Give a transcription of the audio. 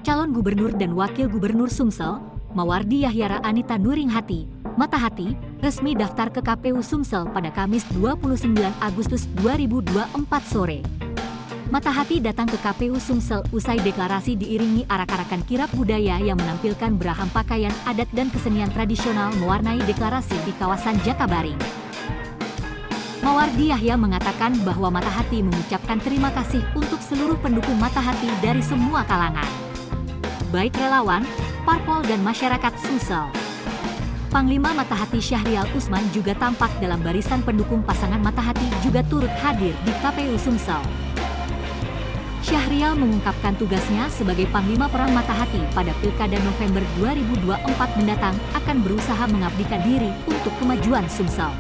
calon gubernur dan wakil gubernur Sumsel, Mawardi Yahyara Anita Nuringhati, Matahati, resmi daftar ke KPU Sumsel pada Kamis 29 Agustus 2024 sore. Matahati datang ke KPU Sumsel usai deklarasi diiringi arak-arakan kirap budaya yang menampilkan beragam pakaian adat dan kesenian tradisional mewarnai deklarasi di kawasan Jakabaring. Mawardi Yahya mengatakan bahwa Matahati mengucapkan terima kasih untuk seluruh pendukung Matahati dari semua kalangan, baik relawan, parpol dan masyarakat Sumsel. Panglima Matahati Syahrial Usman juga tampak dalam barisan pendukung pasangan Matahati juga turut hadir di KPU Sumsel. Syahrial mengungkapkan tugasnya sebagai Panglima Perang Matahati pada Pilkada November 2024 mendatang akan berusaha mengabdikan diri untuk kemajuan Sumsel.